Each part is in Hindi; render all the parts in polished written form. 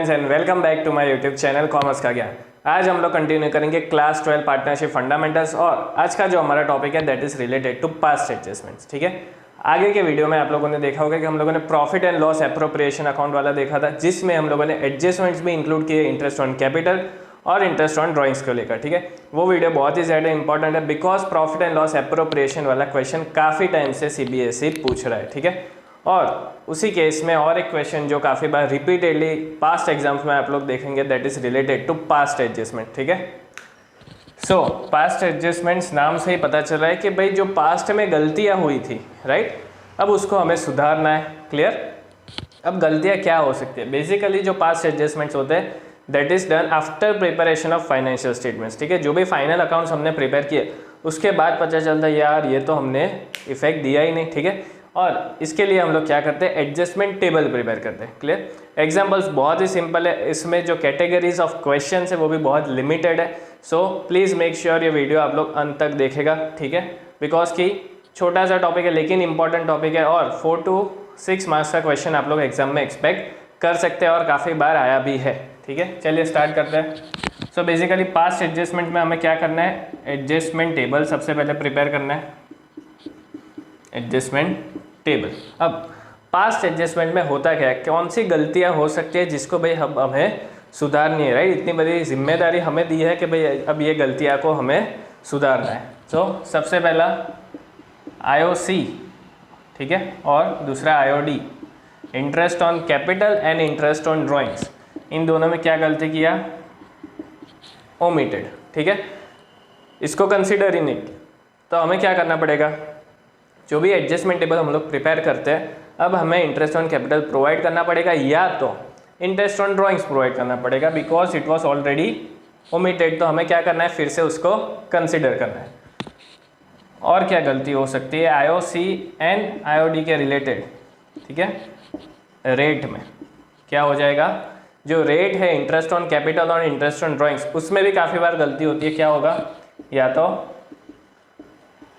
Students and welcome back to my YouTube channel commerce का ज्ञान। आज हम लोग कंटिन्यू करेंगे क्लास 12 पार्टनरशिप फंडामेंटल्स और आज का जो हमारा टॉपिक है that is related to past adjustments. ठीक है, आगे के वीडियो में आप लोगों ने देखा होगा कि हम लोगों ने profit and loss appropriation account वाला देखा था, जिसमें हम लोगों ने एडजस्टमेंट्स भी इंक्लूड किए, इंटरेस्ट ऑन कैपिटल और इंटरेस्ट ऑन ड्राइंग्स को लेकर। ठीक है, वो वीडियो बहुत ही ज़्यादा इंपॉर्टेंट है because profit and loss appropriation वाला क्वेश्चन काफ़ी टाइम से सीबीएसई पूछ रहा है। ठीक है, और उसी केस में और एक क्वेश्चन जो काफ़ी बार रिपीटेडली पास्ट एग्जाम्स में आप लोग देखेंगे that is related to past adjustment. ठीक है, सो पास्ट एडजस्टमेंट्स नाम से ही पता चल रहा है कि भाई जो पास्ट में गलतियां हुई थी, राइट, अब उसको हमें सुधारना है। क्लियर? अब गलतियां क्या हो सकती है? बेसिकली जो पास्ट एडजस्टमेंट्स होते हैं that is done after preparation of financial statements. ठीक है, जो भी फाइनल अकाउंट्स हमने प्रिपेयर किए उसके बाद पता चलता है यार ये तो हमने इफेक्ट दिया ही नहीं। ठीक है, और इसके लिए हम लोग क्या करते हैं, एडजस्टमेंट टेबल प्रिपेयर करते हैं। क्लियर? एग्जांपल्स बहुत ही सिंपल है, इसमें जो कैटेगरीज ऑफ क्वेश्चंस है वो भी बहुत लिमिटेड है। सो प्लीज़ मेक श्योर ये वीडियो आप लोग अंत तक देखेगा। ठीक है, बिकॉज कि छोटा सा टॉपिक है लेकिन इंपॉर्टेंट टॉपिक है और 4 to 6 मार्क्स का क्वेश्चन आप लोग एग्जाम में एक्सपेक्ट कर सकते हैं और काफ़ी बार आया भी है। ठीक है, चलिए स्टार्ट करते हैं। सो बेसिकली पास्ट एडजस्टमेंट में हमें क्या करना है, एडजस्टमेंट टेबल सबसे पहले प्रिपेयर करना है, एडजस्टमेंट टेबल। अब पास्ट एडजस्टमेंट में होता क्या है, कौन सी गलतियां हो सकती है जिसको भाई हमें सुधारनी है, राइट? इतनी बड़ी जिम्मेदारी हमें दी है कि भाई अब ये गलतियां को हमें सुधारना है। तो सबसे पहला IOC, ठीक है, और दूसरा IOD, interest on capital and interest on drawings. इन दोनों में क्या गलती किया, ओमिटेड। ठीक है, इसको कंसिडर ही नहीं। तो हमें क्या करना पड़ेगा, जो भी एडजस्टमेंट टेबल हम लोग प्रिपेयर करते हैं अब हमें इंटरेस्ट ऑन कैपिटल प्रोवाइड करना पड़ेगा या तो इंटरेस्ट ऑन ड्राइंग्स प्रोवाइड करना पड़ेगा because it was already omitted. तो हमें क्या करना है, फिर से उसको कंसिडर करना है। और क्या गलती हो सकती है, IOC एंड IOD के रिलेटेड। ठीक है, रेट में क्या हो जाएगा, जो रेट है इंटरेस्ट ऑन कैपिटल और इंटरेस्ट ऑन ड्राइंग्स उसमें भी काफ़ी बार गलती होती है। क्या होगा, या तो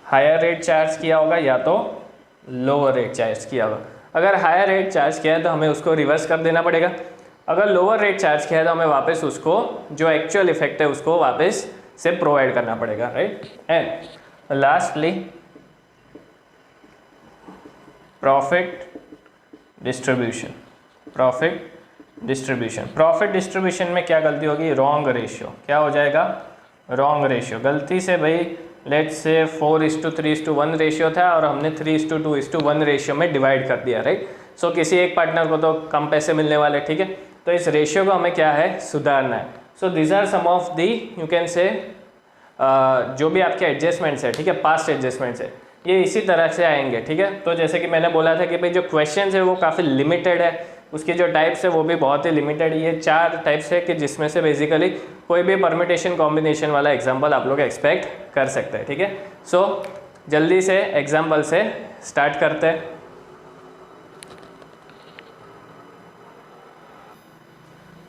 हायर रेट चार्ज किया होगा या तो लोअर रेट चार्ज किया होगा। अगर हायर रेट चार्ज किया है तो हमें उसको रिवर्स कर देना पड़ेगा, अगर लोअर रेट चार्ज किया है तो हमें वापस उसको जो एक्चुअल इफेक्ट है उसको वापस से प्रोवाइड करना पड़ेगा, right? And lastly profit distribution. Profit distribution में क्या गलती होगी, रॉन्ग रेशियो। क्या हो जाएगा, रॉन्ग रेशियो। गलती से भाई लेट्स से 4:3:1 रेशियो था और हमने 3:2:1 रेशियो में डिवाइड कर दिया, राइट? सो किसी एक पार्टनर को तो कम पैसे मिलने वाले। ठीक है, तो इस रेशियो को हमें क्या है, सुधारना है। So this are some of the you can say जो भी आपके एडजस्टमेंट्स है, ठीक है, पास्ट एडजस्टमेंट्स है, ये इसी तरह से आएंगे। ठीक है, तो जैसे कि मैंने बोला था कि भाई जो क्वेश्चन है वो काफ़ी लिमिटेड है, उसके जो टाइप्स है वो भी बहुत ही लिमिटेड है। ये 4 टाइप्स है कि जिसमें से बेसिकली कोई भी परमिटेशन कॉम्बिनेशन वाला एग्जाम्पल आप लोग एक्सपेक्ट कर सकते हैं। ठीक है, सो जल्दी से एग्जाम्पल से स्टार्ट करते हैं।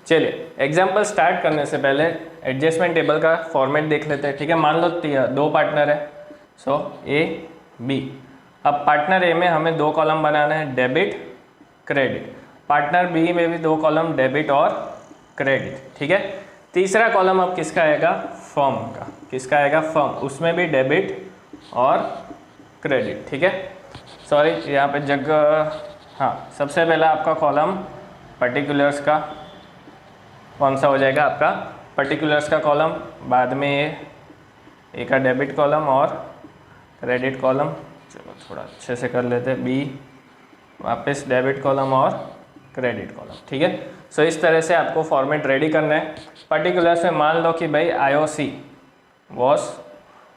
चलिए, एग्जाम्पल स्टार्ट करने से पहले एडजस्टमेंट टेबल का फॉर्मेट देख लेते हैं। ठीक है, मान लो 2 पार्टनर है, सो A B। अब पार्टनर A में हमें 2 कॉलम बनाना है, डेबिट क्रेडिट। पार्टनर B में भी 2 कॉलम, डेबिट और क्रेडिट। ठीक है, तीसरा कॉलम अब किसका आएगा, फर्म का। किसका आएगा, फर्म, उसमें भी डेबिट और क्रेडिट। ठीक है, सॉरी यहाँ पे जगह, हाँ, सबसे पहला आपका कॉलम पर्टिकुलर्स का कौन सा हो जाएगा, आपका पर्टिकुलर्स का कॉलम, बाद में ए का डेबिट कॉलम और क्रेडिट कॉलम। चलो थोड़ा अच्छे से कर लेते हैं, बी वापस डेबिट कॉलम और क्रेडिट कॉलम। ठीक है, सो इस तरह से आपको फॉर्मेट रेडी करना है। पर्टिकुलर्स में मान लो कि भाई IOC वॉज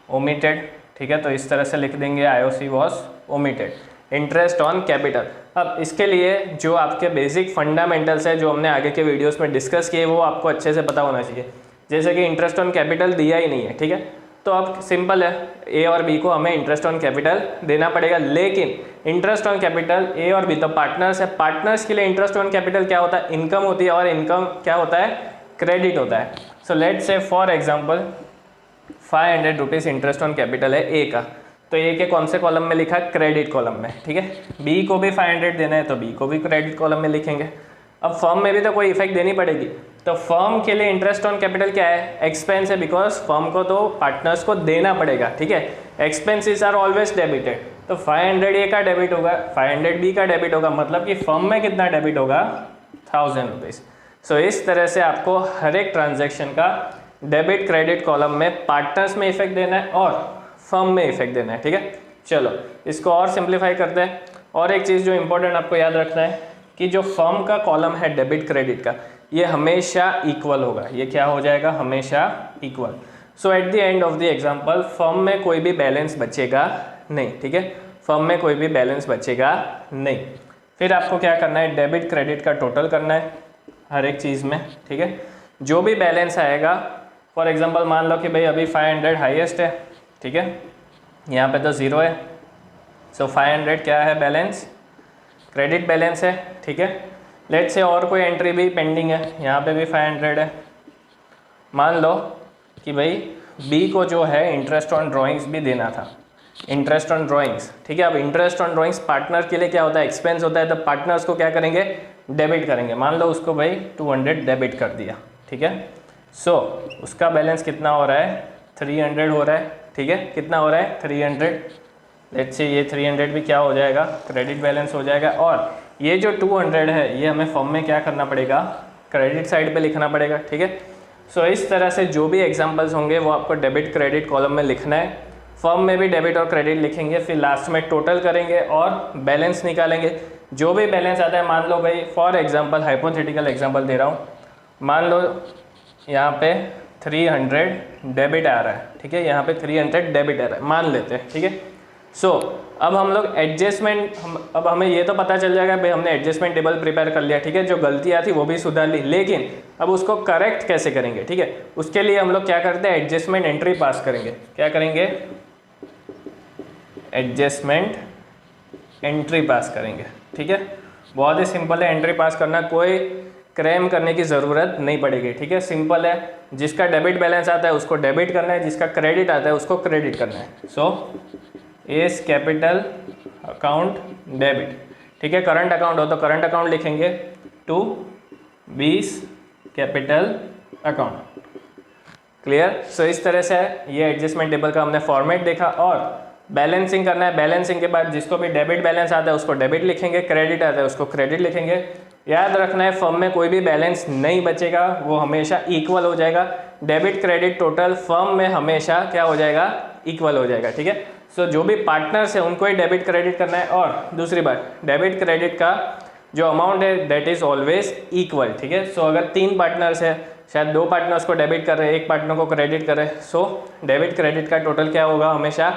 ओमिटेड। ठीक है, तो इस तरह से लिख देंगे IOC was omitted. Interest on capital, अब इसके लिए जो आपके बेसिक फंडामेंटल्स है जो हमने आगे के वीडियोस में डिस्कस किए वो आपको अच्छे से पता होना चाहिए। जैसे कि इंटरेस्ट ऑन कैपिटल दिया ही नहीं है, ठीक है, तो अब सिंपल है, A और B को हमें इंटरेस्ट ऑन कैपिटल देना पड़ेगा। लेकिन इंटरेस्ट ऑन कैपिटल A और B तो पार्टनर्स है, पार्टनर्स के लिए इंटरेस्ट ऑन कैपिटल क्या होता है, इनकम होती है, और इनकम क्या होता है, क्रेडिट होता है। So let's say for example 500 rupees interest on capital है A का, तो A के कौन से कॉलम में लिखा, क्रेडिट कॉलम में। ठीक है, B को भी 500 देना है तो B को भी क्रेडिट कॉलम में लिखेंगे। अब फर्म में भी तो कोई इफेक्ट देनी पड़ेगी, तो फर्म के लिए इंटरेस्ट ऑन कैपिटल क्या है, एक्सपेंस है, बिकॉज फर्म को तो पार्टनर्स को देना पड़ेगा, ठीक है। एक्सपेंसेस आर ऑलवेज डेबिटेड, तो 500 ए का डेबिट होगा, 500 बी का डेबिट होगा, मतलब कि फर्म में कितना डेबिट होगा, 1000 रुपीज़। सो इस तरह से आपको हर एक ट्रांजेक्शन का डेबिट क्रेडिट कॉलम में पार्टनर्स में इफेक्ट देना है और फर्म में इफेक्ट देना है, ठीक है। चलो इसको और सिंप्लीफाई करते हैं। और एक चीज़ जो इंपॉर्टेंट आपको याद रखना है कि जो फर्म का कॉलम है डेबिट क्रेडिट का, ये हमेशा इक्वल होगा। ये क्या हो जाएगा, हमेशा equal. So at the end of the example firm में कोई भी बैलेंस बचेगा नहीं, ठीक है, फर्म में कोई भी बैलेंस बचेगा नहीं। फिर आपको क्या करना है, डेबिट क्रेडिट का टोटल करना है हर एक चीज़ में, ठीक है। जो भी बैलेंस आएगा, फॉर एग्जांपल मान लो कि भाई अभी 500 हाईएस्ट है, ठीक है, यहाँ पे तो 0 है, सो 500 क्या है, बैलेंस, क्रेडिट बैलेंस है, ठीक है। लेट्स से और कोई एंट्री भी पेंडिंग है, यहाँ पे भी 500 है। मान लो कि भाई बी को जो है इंटरेस्ट ऑन ड्राइंग्स भी देना था, इंटरेस्ट ऑन ड्राइंग्स, ठीक है। अब इंटरेस्ट ऑन ड्राइंग्स पार्टनर के लिए क्या होता है, एक्सपेंस होता है, तो पार्टनर्स को क्या करेंगे, डेबिट करेंगे। मान लो उसको भाई 200 डेबिट कर दिया, ठीक है। सो उसका बैलेंस कितना हो रहा है, 300 हो रहा है, ठीक है। कितना हो रहा है, 300। लेट्स से ये 300 भी क्या हो जाएगा, क्रेडिट बैलेंस हो जाएगा। और ये जो 200 है ये हमें फॉर्म में क्या करना पड़ेगा, क्रेडिट साइड पे लिखना पड़ेगा, ठीक है। सो इस तरह से जो भी एग्जांपल्स होंगे वो आपको डेबिट क्रेडिट कॉलम में लिखना है। फर्म में भी डेबिट और क्रेडिट लिखेंगे, फिर लास्ट में टोटल करेंगे और बैलेंस निकालेंगे। जो भी बैलेंस आता है, मान लो भाई फॉर एग्जांपल हाइपोथेटिकल एग्जांपल दे रहा हूँ, मान लो यहाँ पे 300 डेबिट आ रहा है, ठीक है, यहाँ पे 300 डेबिट आ रहा है मान लेते हैं, ठीक है। सो अब हम लोग एडजस्टमेंट, अब हमें ये तो पता चल जाएगा भाई हमने एडजस्टमेंट टेबल प्रिपेयर कर लिया, ठीक है, जो गलतियाँ थी वो भी सुधार ली, लेकिन अब उसको करेक्ट कैसे करेंगे, ठीक है। उसके लिए हम लोग क्या करते हैं, एडजस्टमेंट एंट्री पास करेंगे। क्या करेंगे, एडजस्टमेंट एंट्री पास करेंगे, ठीक है। बहुत ही सिंपल है एंट्री पास करना, कोई क्रेम करने की ज़रूरत नहीं पड़ेगी, ठीक है, सिंपल है। जिसका डेबिट बैलेंस आता है उसको डेबिट करना है, जिसका क्रेडिट आता है उसको क्रेडिट करना है। So A's capital account debit, ठीक है। करंट अकाउंट हो तो करंट अकाउंट लिखेंगे, to B's capital account, clear. So इस तरह से ये एडजस्टमेंट टेबल का हमने फॉर्मेट देखा। और बैलेंसिंग करना है, बैलेंसिंग के बाद जिसको भी डेबिट बैलेंस आता है उसको डेबिट लिखेंगे, क्रेडिट आता है उसको क्रेडिट लिखेंगे। याद रखना है फर्म में कोई भी बैलेंस नहीं बचेगा, वो हमेशा इक्वल हो जाएगा। डेबिट क्रेडिट टोटल फर्म में हमेशा क्या हो जाएगा, इक्वल हो जाएगा, ठीक है। सो जो भी पार्टनर्स है उनको ही डेबिट क्रेडिट करना है। और दूसरी बात, डेबिट क्रेडिट का जो अमाउंट है दैट इज ऑलवेज इक्वल, ठीक है। सो अगर 3 पार्टनर्स है, शायद 2 पार्टनर्स को डेबिट कर रहे हैं, 1 पार्टनर को क्रेडिट कर रहे हैं, सो डेबिट क्रेडिट का टोटल क्या होगा, हमेशा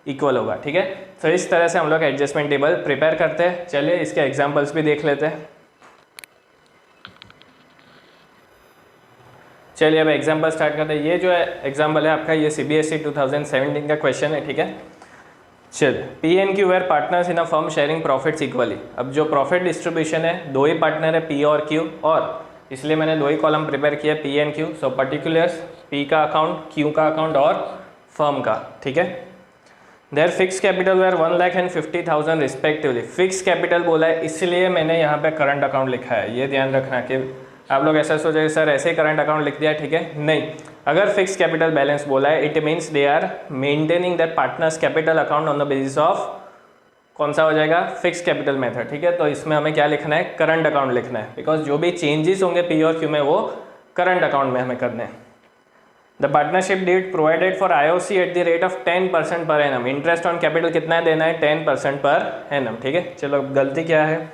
इक्वल होगा, ठीक है। तो इस तरह से हम लोग एडजस्टमेंट टेबल प्रिपेयर करते हैं। चलिए इसके एग्जांपल्स भी देख लेते हैं। चलिए अब एग्जांपल स्टार्ट करते हैं। ये जो है एग्जांपल है आपका, ये CBSE 2017 का क्वेश्चन है, ठीक है। चलिए, P&Q were partners in a firm sharing profits equally. अब जो प्रॉफिट डिस्ट्रीब्यूशन है, 2 ही पार्टनर है P और Q, और इसलिए मैंने 2 ही कॉलम प्रिपेयर किया, P&Q। सो पर्टिकुलर्स P का अकाउंट, Q का अकाउंट और फर्म का, ठीक है। Their fixed capital were 1,50,000 respectively. Fixed capital बोला है इसलिए मैंने यहाँ पे करंट अकाउंट लिखा है। ये ध्यान रखना कि आप लोग ऐसा सोचेंगे सर ऐसे ही करंट अकाउंट लिख दिया, ठीक है, नहीं। अगर फिक्स कैपिटल बैलेंस बोला है, it means they are maintaining that partners capital account on the basis of, कौन सा हो जाएगा, फिक्स कैपिटल मेथड, ठीक है। तो इसमें हमें क्या लिखना है, करंट अकाउंट लिखना है, बिकॉज जो भी चेंजेस होंगे P और Q में वो करंट अकाउंट में हमें करने हैं। The partnership deed provided for IOC at the rate of 10% per annum. Interest on capital कितना देना है, 10% पर एनम, ठीक है। चलो गलती क्या है,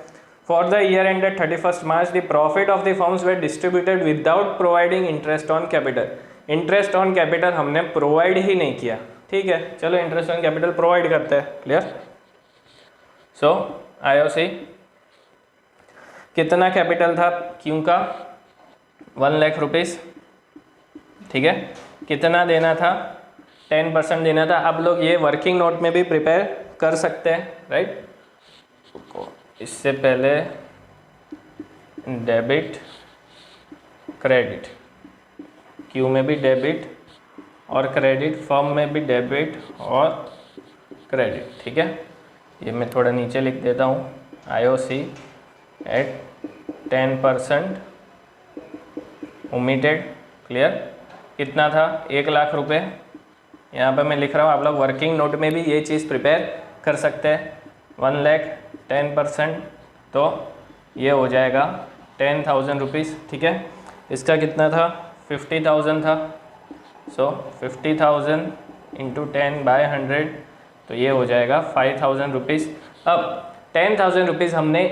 for the year ended 31 March the profit of the firms were distributed without providing interest on capital. Interest on capital हमने प्रोवाइड ही नहीं किया, ठीक है। चलो इंटरेस्ट ऑन कैपिटल प्रोवाइड करते हैं, क्लियर। सो IOC कितना कैपिटल था Q का, 1 लाख रुपीज़, ठीक है। कितना देना था, 10% देना था। आप लोग ये वर्किंग नोट में भी प्रिपेयर कर सकते हैं, राइट। इससे पहले डेबिट क्रेडिट, Q में भी डेबिट और क्रेडिट, फर्म में भी डेबिट और क्रेडिट, ठीक है। ये मैं थोड़ा नीचे लिख देता हूँ, IOC एट 10% ओमिटेड। क्लियर? कितना था? 1,00,000 रुपये। यहाँ पे मैं लिख रहा हूँ, आप लोग वर्किंग नोट में भी ये चीज़ प्रिपेयर कर सकते हैं। 1,00,000 10%, तो ये हो जाएगा 10,000 रुपीज़। ठीक है, इसका कितना था? 50,000 था। सो 50,000 इंटू 10/100, तो ये हो जाएगा 5,000 रुपीज़। अब 10,000 रुपीज़ हमने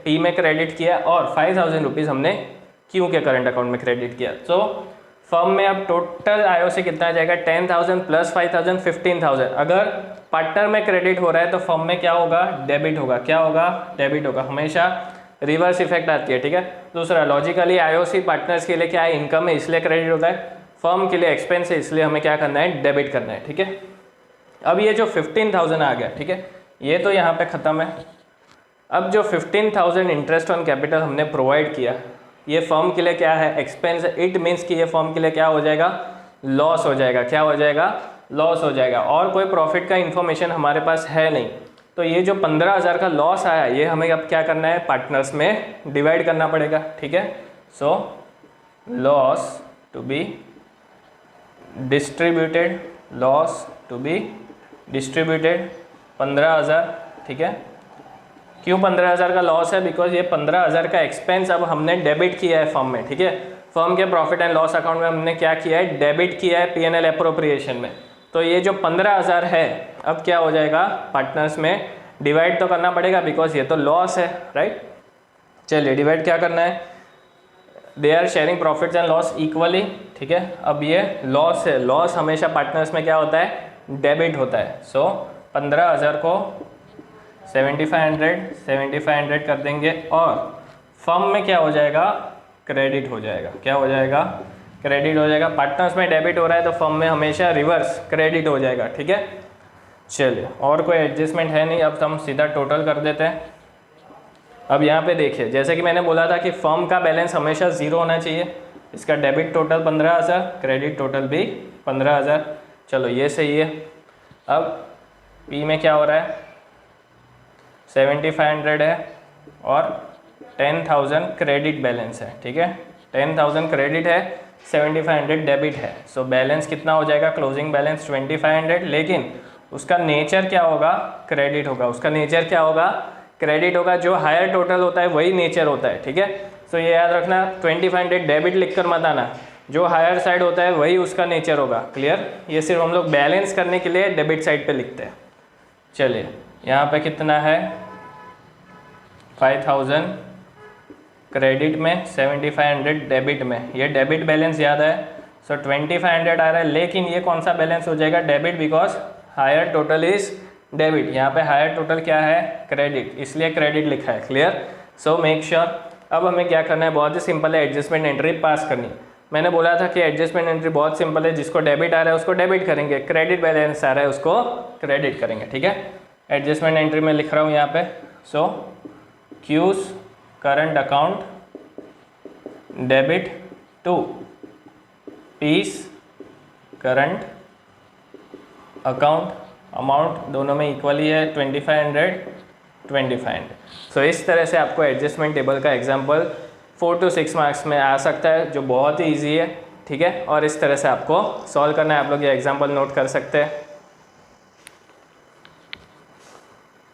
पी में क्रेडिट किया और 5,000 रुपीज़ हमने क्यू के करंट अकाउंट में क्रेडिट किया। तो फर्म में अब टोटल आईओसी कितना आ जाएगा? 10,000 प्लस 5,000 15,000। अगर पार्टनर में क्रेडिट हो रहा है तो फर्म में क्या होगा? डेबिट होगा। क्या होगा? डेबिट होगा। हमेशा रिवर्स इफेक्ट आती है। ठीक है। दूसरा, लॉजिकली आईओसी पार्टनर्स के लिए क्या है? इनकम है, इसलिए क्रेडिट होता है। फर्म के लिए एक्सपेंस है, इसलिए हमें क्या करना है? डेबिट करना है। ठीक है। अब ये जो 15,000 आ गया, ठीक है, ये तो यहाँ पे ख़त्म है। अब जो 15,000 इंटरेस्ट ऑन कैपिटल हमने प्रोवाइड किया, ये फर्म के लिए क्या है? एक्सपेंस है। इट मीन्स कि ये फर्म के लिए क्या हो जाएगा? लॉस हो जाएगा। क्या हो जाएगा? लॉस हो जाएगा। और कोई प्रॉफिट का इन्फॉर्मेशन हमारे पास है नहीं, तो ये जो 15,000 का लॉस आया, ये हमें अब क्या करना है? पार्टनर्स में डिवाइड करना पड़ेगा। ठीक है। So loss to be distributed, loss to be distributed 15,000। ठीक है। क्यों 15,000 का लॉस है? बिकॉज ये 15,000 का एक्सपेंस अब हमने डेबिट किया है फर्म में। ठीक है। फर्म के प्रॉफिट एंड लॉस अकाउंट में हमने क्या किया है? डेबिट किया है पीएनएल एप्रोप्रिएशन में। तो ये जो 15,000 है, अब क्या हो जाएगा? पार्टनर्स में डिवाइड तो करना पड़ेगा, बिकॉज ये तो लॉस है, राइट। चलिए, डिवाइड क्या करना है? They are sharing profits and loss equally. ठीक है। अब ये लॉस है, लॉस हमेशा पार्टनर्स में क्या होता है? डेबिट होता है। सो 15,000 को 7,500 कर देंगे और फर्म में क्या हो जाएगा? क्रेडिट हो जाएगा। क्या हो जाएगा? क्रेडिट हो जाएगा। पार्टनर्स में डेबिट हो रहा है तो फर्म में हमेशा रिवर्स क्रेडिट हो जाएगा। ठीक है। चलिए, और कोई एडजस्टमेंट है नहीं, अब हम सीधा टोटल कर देते हैं। अब यहाँ पे देखिए, जैसे कि मैंने बोला था कि फर्म का बैलेंस हमेशा 0 होना चाहिए। इसका डेबिट टोटल 15,000, क्रेडिट टोटल भी 15,000। चलो, ये सही है। अब पी में क्या हो रहा है? 7,500 है और 10,000 क्रेडिट बैलेंस है। ठीक है। 10,000 क्रेडिट है, 7,500 डेबिट है। सो बैलेंस कितना हो जाएगा? Closing balance 2,500। लेकिन उसका नेचर क्या होगा? क्रेडिट होगा। उसका नेचर क्या होगा? क्रेडिट होगा। जो हायर टोटल होता है वही नेचर होता है। ठीक है। सो ये याद रखना, 2,500 डेबिट लिख कर मत आना। जो हायर साइड होता है वही उसका नेचर होगा। क्लियर? ये सिर्फ हम लोग बैलेंस करने के लिए डेबिट साइड पे लिखते हैं। चलिए, यहाँ पे कितना है? 5,000 क्रेडिट में, 7,500 डेबिट में। ये डेबिट बैलेंस याद है। सो 2,500 आ रहा है, लेकिन ये कौन सा बैलेंस हो जाएगा? Debit, because higher total is debit. यहाँ पे हायर टोटल क्या है? क्रेडिट, इसलिए क्रेडिट लिखा है। क्लियर? So make sure. अब हमें क्या करना है? बहुत ही सिंपल है, एडजस्टमेंट एंट्री पास करनी। मैंने बोला था कि एडजस्टमेंट एंट्री बहुत सिंपल है, जिसको डेबिट आ रहा है उसको डेबिट करेंगे, क्रेडिट बैलेंस आ रहा है उसको क्रेडिट करेंगे। ठीक है। एडजस्टमेंट एंट्री में लिख रहा हूँ यहाँ पे। So Q's current account debit to P's current account, amount दोनों में इक्वली है, 2,500। सो इस तरह से आपको एडजस्टमेंट टेबल का एग्जाम्पल 4 to 6 मार्क्स में आ सकता है, जो बहुत ही ईजी है। ठीक है। और इस तरह से आपको सॉल्व करना है। आप लोग ये एग्जाम्पल नोट कर सकते हैं।